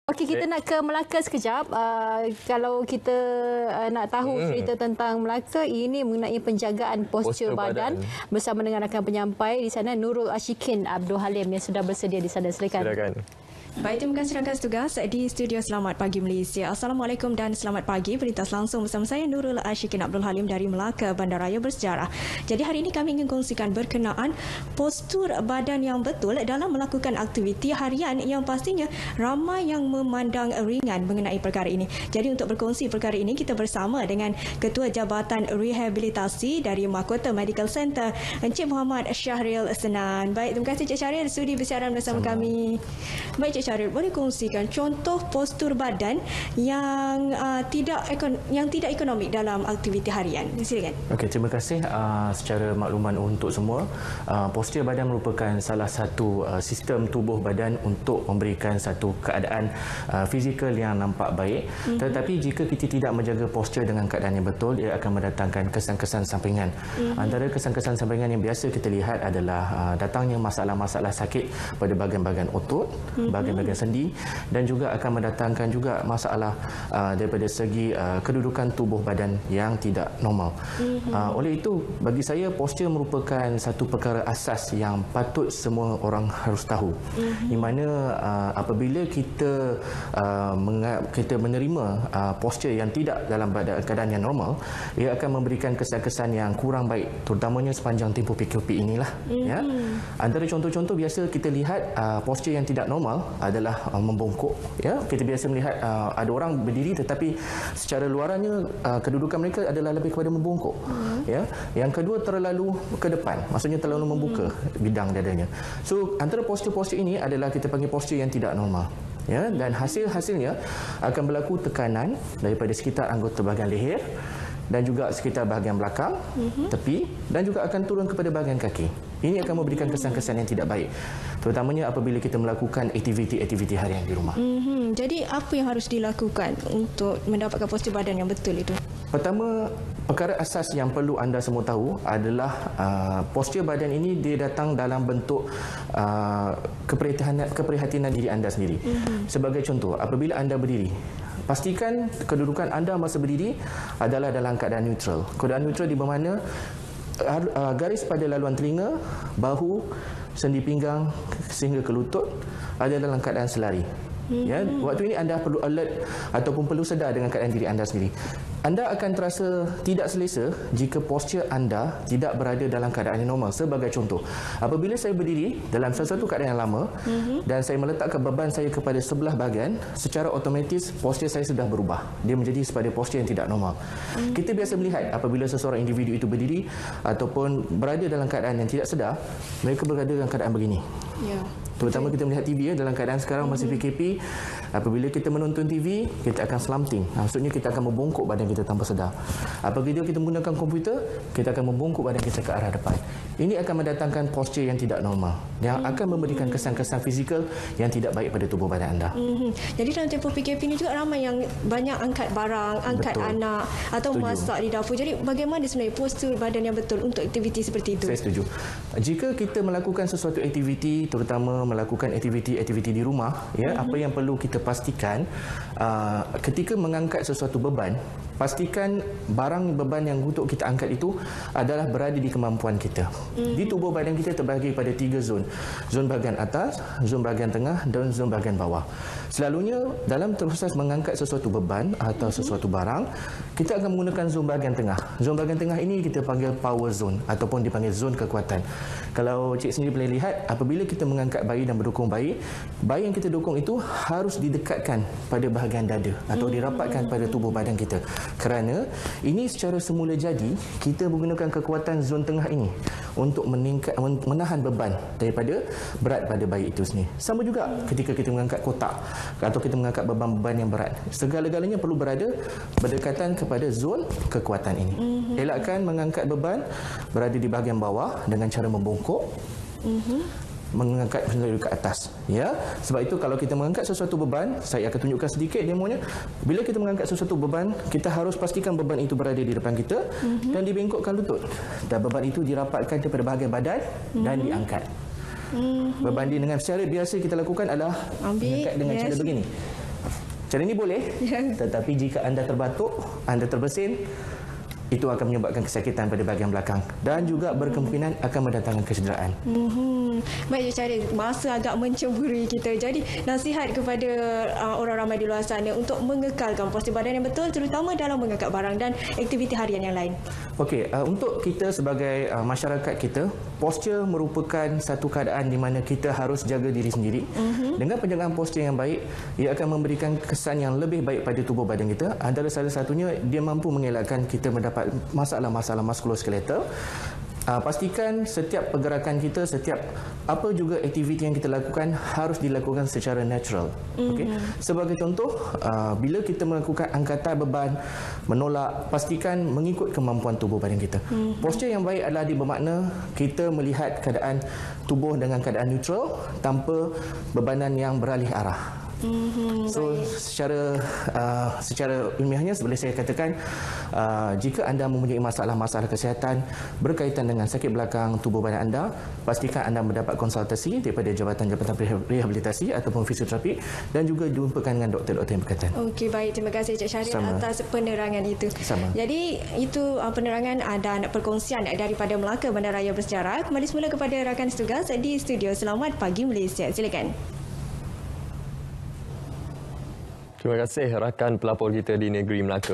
Okey, kita nak ke Melaka sekejap. Kalau kita nak tahu cerita tentang Melaka, ini mengenai penjagaan postur badan bersama dengan rakan penyampai di sana, Nurul Ashikin Abdul Halim yang sudah bersedia di sana. Silakan. Baik, terima kasih rakan setugas di studio Selamat Pagi Malaysia. Assalamualaikum dan selamat pagi. Berlintas langsung bersama saya Nurul Ashikin Abdul Halim dari Melaka, Bandaraya Bersejarah. Jadi hari ini kami ingin kongsikan berkenaan postur badan yang betul dalam melakukan aktiviti harian yang pastinya ramai yang memandang ringan mengenai perkara ini. Jadi untuk berkongsi perkara ini, kita bersama dengan Ketua Jabatan Rehabilitasi dari Mahkota Medical Center, Encik Muhammad Syahril Senan. Baik, terima kasih Cik Syahril sudi bersiaran bersama kami. Baik Cik Syahril, boleh kongsikan contoh postur badan yang tidak ekonomik dalam aktiviti harian? Silakan. Okey, terima kasih. Secara makluman untuk semua, postur badan merupakan salah satu sistem tubuh badan untuk memberikan satu keadaan fizikal yang nampak baik. Tetapi jika kita tidak menjaga postur dengan keadaan yang betul, ia akan mendatangkan kesan-kesan sampingan. Antara kesan-kesan sampingan yang biasa kita lihat adalah datangnya masalah-masalah sakit pada bahagian-bahagian otot, bahagian sendi, dan juga akan mendatangkan juga masalah daripada segi kedudukan tubuh badan yang tidak normal. Oleh itu, bagi saya postur merupakan satu perkara asas yang patut semua orang harus tahu. Di mana apabila kita menerima postur yang tidak dalam keadaan yang normal, ia akan memberikan kesan-kesan yang kurang baik, terutamanya sepanjang tempoh PKP inilah. Ya. Antara contoh-contoh biasa kita lihat postur yang tidak normal adalah membongkok. Ya, kita biasa melihat ada orang berdiri tetapi secara luarannya kedudukan mereka adalah lebih kepada membongkok. Ya, yang kedua terlalu ke depan, maksudnya terlalu membuka bidang dadanya. So antara postur-postur ini adalah kita panggil postur yang tidak normal. Ya, dan hasilnya akan berlaku tekanan daripada sekitar anggota bahagian leher dan juga sekitar bahagian belakang, tepi, dan juga akan turun kepada bahagian kaki. Ini akan memberikan kesan-kesan yang tidak baik, terutamanya apabila kita melakukan aktiviti-aktiviti harian di rumah. Jadi apa yang harus dilakukan untuk mendapatkan postur badan yang betul itu? Pertama, perkara asas yang perlu anda semua tahu adalah postur badan ini dia datang dalam bentuk keprihatinan diri anda sendiri. Sebagai contoh, apabila anda berdiri, pastikan kedudukan anda masa berdiri adalah dalam keadaan neutral. Keadaan neutral di mana garis pada laluan telinga, bahu, sendi pinggang sehingga ke lutut ada dalam keadaan selari. Ya, waktu ini anda perlu alert ataupun perlu sedar dengan keadaan diri anda sendiri. Anda akan terasa tidak selesa jika postur anda tidak berada dalam keadaan yang normal. Sebagai contoh, apabila saya berdiri dalam sesuatu keadaan yang lama dan saya meletakkan beban saya kepada sebelah bahagian, secara otomatis postur saya sudah berubah. Dia menjadi sepada postur yang tidak normal. Kita biasa melihat apabila seseorang individu itu berdiri ataupun berada dalam keadaan yang tidak sedar, mereka berada dalam keadaan begini. Ya. Terutama kita melihat TV dalam keadaan sekarang masih PKP. Apabila kita menonton TV, kita akan slumping. Maksudnya kita akan membongkok badan kita tanpa sedar. Apabila kita menggunakan komputer, kita akan membongkok badan kita ke arah depan. Ini akan mendatangkan postur yang tidak normal, yang akan memberikan kesan-kesan fizikal yang tidak baik pada tubuh badan anda. Jadi dalam tempoh PKP ini juga ramai yang banyak angkat barang, angkat anak atau masak di dapur. Jadi bagaimana sebenarnya postur badan yang betul untuk aktiviti seperti itu? Saya setuju. Jika kita melakukan sesuatu aktiviti, terutama melakukan aktiviti di rumah, ya, apa yang perlu kita pastikan ketika mengangkat sesuatu beban, pastikan barang beban yang untuk kita angkat itu adalah berada di kemampuan kita. Di tubuh badan kita terbahagi pada 3 zon. Zon bahagian atas, zon bahagian tengah dan zon bahagian bawah. Selalunya dalam proses mengangkat sesuatu beban atau sesuatu barang, kita akan menggunakan zon bahagian tengah. Zon bahagian tengah ini kita panggil power zone ataupun dipanggil zon kekuatan. Kalau cik sendiri boleh lihat, apabila kita mengangkat bayi dan berdukung bayi yang kita dukung itu harus didekatkan pada bahagian dada atau dirapatkan pada tubuh badan kita. Kerana ini secara semula jadi, kita menggunakan kekuatan zon tengah ini untuk menahan beban daripada berat pada bayi itu sendiri. Sama juga ketika kita mengangkat kotak atau kita mengangkat beban-beban yang berat. Segala-galanya perlu berada berdekatan kepada zon kekuatan ini. Elakkan mengangkat beban berada di bahagian bawah dengan cara membongkok. Mengangkat dari ke atas, ya. Sebab itu kalau kita mengangkat sesuatu beban, saya akan tunjukkan sedikit demonya. Bila kita mengangkat sesuatu beban, kita harus pastikan beban itu berada di depan kita dan dibengkokkan lutut. Dan beban itu dirapatkan daripada bahagian badan dan diangkat. Berbanding dengan secara biasa kita lakukan adalah mengangkat dengan cara begini. Cara ini boleh, tetapi jika anda terbatuk, anda terbersin, itu akan menyebabkan kesakitan pada bahagian belakang dan juga berkemungkinan akan mendatangkan kecederaan. Baik, Syarif, masa agak mencemburi kita. Jadi, nasihat kepada orang ramai di luar sana untuk mengekalkan postur badan yang betul, terutama dalam mengangkat barang dan aktiviti harian yang lain. Okey, untuk kita sebagai masyarakat kita, postur merupakan satu keadaan di mana kita harus jaga diri sendiri. Dengan penjagaan postur yang baik, ia akan memberikan kesan yang lebih baik pada tubuh badan kita. Antara salah satunya, dia mampu mengelakkan kita mendapat masalah-masalah muskuloskeletal. Pastikan setiap pergerakan kita, setiap apa juga aktiviti yang kita lakukan harus dilakukan secara natural. Okay? Sebagai contoh, bila kita melakukan angkatan beban, menolak, pastikan mengikut kemampuan tubuh badan kita. Postur yang baik adalah bermakna kita melihat keadaan tubuh dengan keadaan neutral tanpa bebanan yang beralih arah. So secara ilmiahnya boleh saya katakan, jika anda mempunyai masalah-masalah kesihatan berkaitan dengan sakit belakang tubuh badan anda, pastikan anda mendapat konsultasi daripada Jabatan Rehabilitasi ataupun Fisioterapi dan juga jumpakan dengan doktor-doktor yang berkaitan. Okey, baik, terima kasih Cik Syarif atas penerangan itu. Sama. Jadi itu penerangan dan perkongsian daripada Melaka Bandaraya Bersejarah. Kembali semula kepada rakan setugas di studio. Selamat pagi Malaysia. Silakan. Terima kasih rakan pelapor kita di negeri Melaka.